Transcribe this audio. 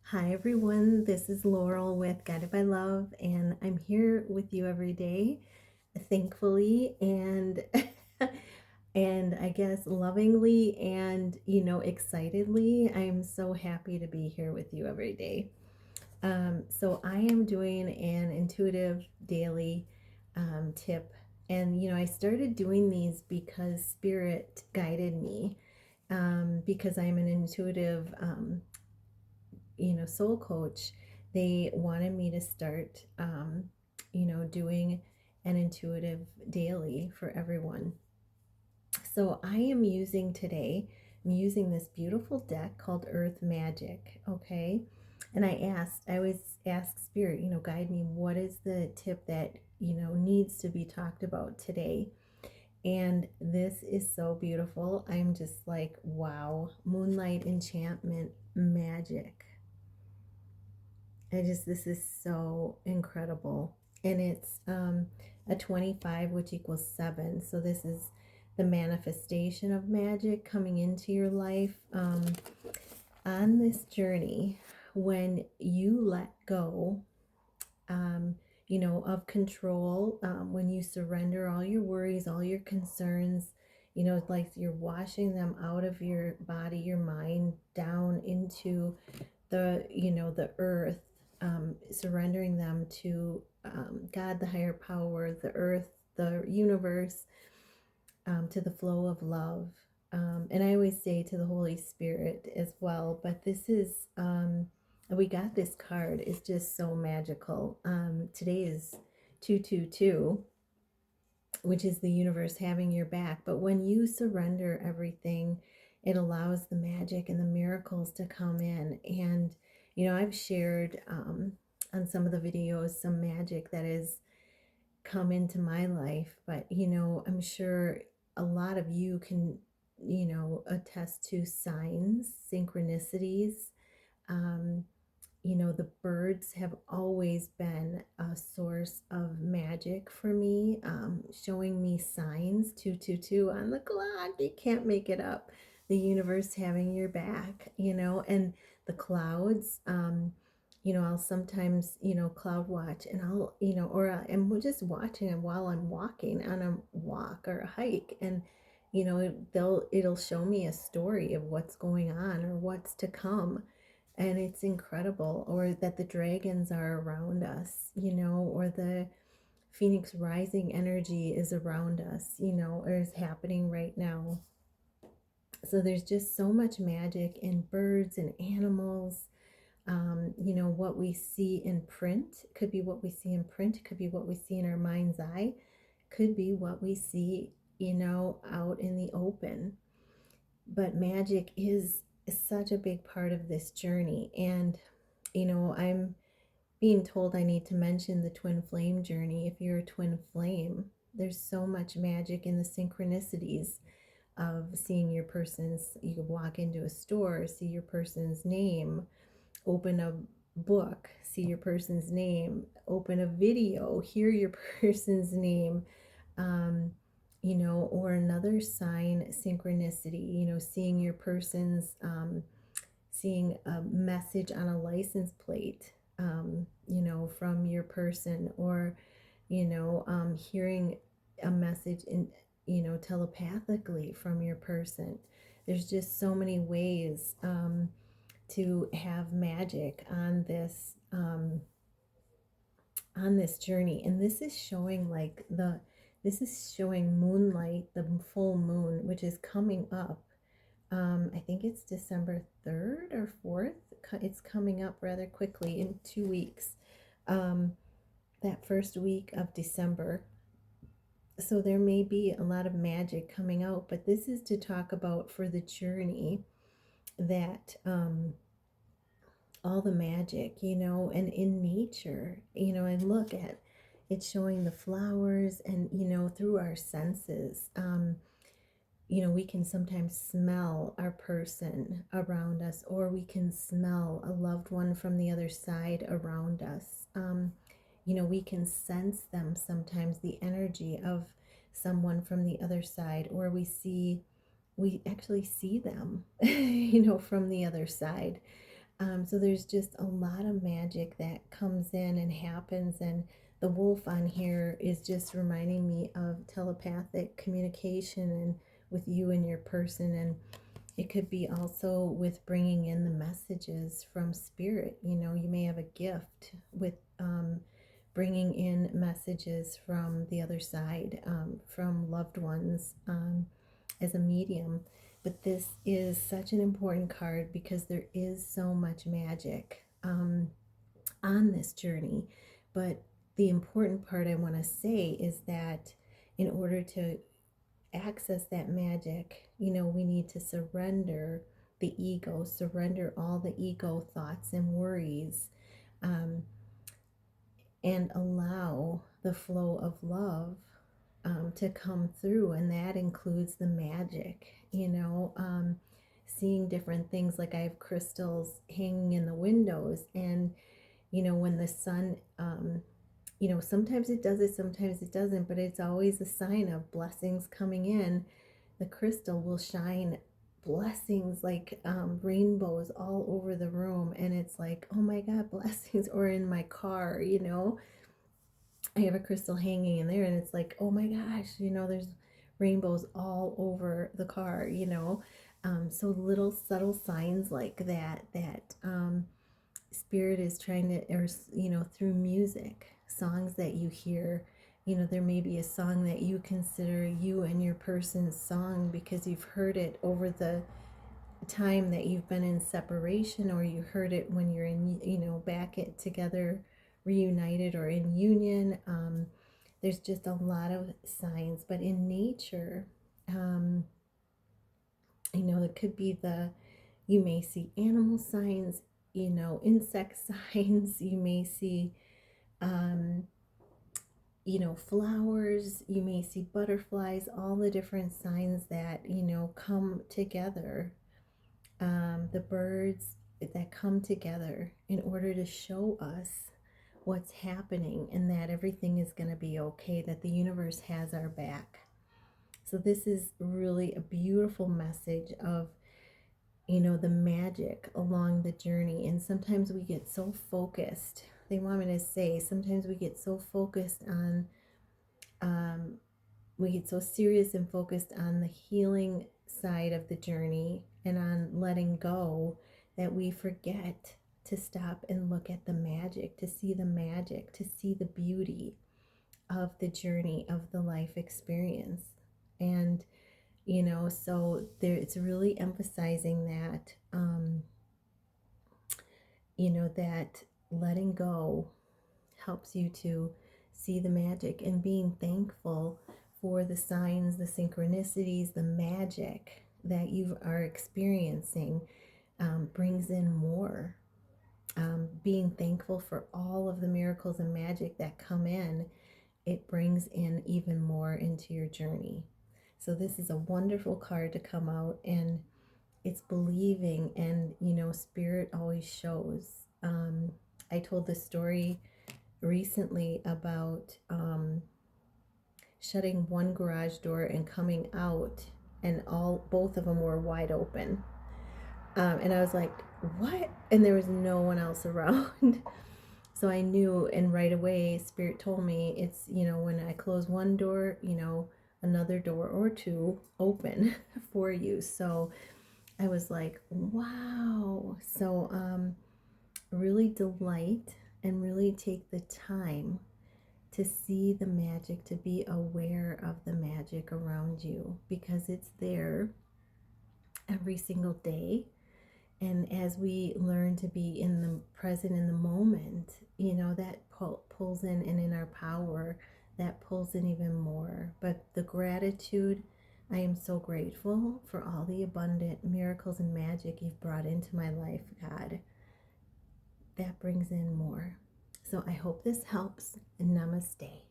Hi everyone, this is Laurel with Guided by Love, and I'm here with you every day, thankfully, and and I guess lovingly and excitedly. I'm so happy to be here with you every day. So I am doing an intuitive daily tip, and I started doing these because Spirit guided me. Because I'm an intuitive soul coach. They wanted me to start doing an intuitive daily for everyone. So I am using today, I'm using this beautiful deck called Earth Magic. Okay. And I always ask Spirit, guide me, what is the tip that needs to be talked about today? And this is so beautiful. I'm just like, wow, moonlight enchantment magic. This is so incredible. And it's a 25, which equals 7. So this is the manifestation of magic coming into your life. On this journey, when you let go, um, of control, when you surrender all your worries, all your concerns, it's like you're washing them out of your body, your mind, down into the earth, surrendering them to God, the higher power, the earth, the universe, to the flow of love. And I always say to the Holy Spirit as well, but this is, we got this card. It's just so magical. Today is 222, which is the universe having your back. But when you surrender everything, it allows the magic and the miracles to come in. And, I've shared on some of the videos some magic that has come into my life. But, I'm sure a lot of you can, attest to signs, synchronicities. Um, the birds have always been a source of magic for me, showing me signs. 222 on the clock. You can't make it up. The universe having your back, and the clouds. I'll sometimes, cloud watch, and I'll, or I'm just watching it while I'm walking on a walk or a hike, and it'll show me a story of what's going on or what's to come, and it's incredible. Or that the dragons are around us, or the phoenix rising energy is around us, or is happening right now. So there's just so much magic in birds and animals. What we see in print could be what we see in print, could be what we see in our mind's eye, could be what we see, out in the open. But magic is such a big part of this journey. And, I'm being told I need to mention the twin flame journey. If you're a twin flame, there's so much magic in the synchronicities of seeing your person's, you could walk into a store, see your person's name, open a book, see your person's name, open a video, hear your person's name, um, or another sign, synchronicity, seeing your person's, seeing a message on a license plate, from your person, or, hearing a message in, telepathically from your person. There's just so many ways to have magic on this journey. And this is showing this is showing moonlight, the full moon, which is coming up. I think it's December 3rd or 4th. It's coming up rather quickly in 2 weeks. That first week of December. So there may be a lot of magic coming out, but this is to talk about for the journey that all the magic, and in nature, I look at it's showing the flowers, and, through our senses, we can sometimes smell our person around us, or we can smell a loved one from the other side around us. We can sense them sometimes, the energy of someone from the other side, or we actually see them, from the other side. So there's just a lot of magic that comes in and happens. And the wolf on here is just reminding me of telepathic communication and with you and your person. And it could be also with bringing in the messages from spirit. You know, you may have a gift with bringing in messages from the other side, from loved ones, as a medium. But this is such an important card because there is so much magic on this journey. But the important part I want to say is that in order to access that magic, you know, we need to surrender the ego, surrender all the ego thoughts and worries, um, and allow the flow of love to come through. And that includes the magic, you know, seeing different things. Like I have crystals hanging in the windows, and, you know, when the sun, you know, sometimes it does it, sometimes it doesn't, but it's always a sign of blessings coming in. The crystal will shine blessings like rainbows all over the room, and it's like, oh my God, blessings. Or in my car, you know, I have a crystal hanging in there, and it's like, oh my gosh, you know, there's rainbows all over the car, you know. So little subtle signs like that, that spirit is trying to, or, you know, through music, songs that you hear, you know, there may be a song that you consider you and your person's song because you've heard it over the time that you've been in separation, or you heard it when you're in, you know, back at together, reunited, or in union. There's just a lot of signs. But in nature, you know, it could be you may see animal signs, you know, insect signs, you may see, um, you know, flowers, you may see butterflies, all the different signs that, you know, come together, the birds that come together in order to show us what's happening, and that everything is going to be okay, that the universe has our back. So this is really a beautiful message of, you know, the magic along the journey. And sometimes we get so focused, they want me to say, sometimes we get so focused on, um, we get so serious and focused on the healing side of the journey and on letting go, that we forget to stop and look at the magic, to see the magic, to see the beauty of the journey of the life experience. And, you know, so there, it's really emphasizing that, you know, that letting go helps you to see the magic, and being thankful for the signs, the synchronicities, the magic that you are experiencing, brings in more. Being thankful for all of the miracles and magic that come in, it brings in even more into your journey. So this is a wonderful card to come out, and it's believing. And, you know, spirit always shows. I told this story recently about shutting one garage door and coming out, and both of them were wide open. And I was like, what? And there was no one else around. So I knew, and right away spirit told me, it's, you know, when I close one door, you know, another door or two open for you. So I was like, wow. So really delight and really take the time to see the magic, to be aware of the magic around you, because it's there every single day. And as we learn to be in the present, in the moment, you know, that pulls in, and in our power, that pulls in even more. But the gratitude, I am so grateful for all the abundant miracles and magic you've brought into my life, God. That brings in more. So I hope this helps. Namaste.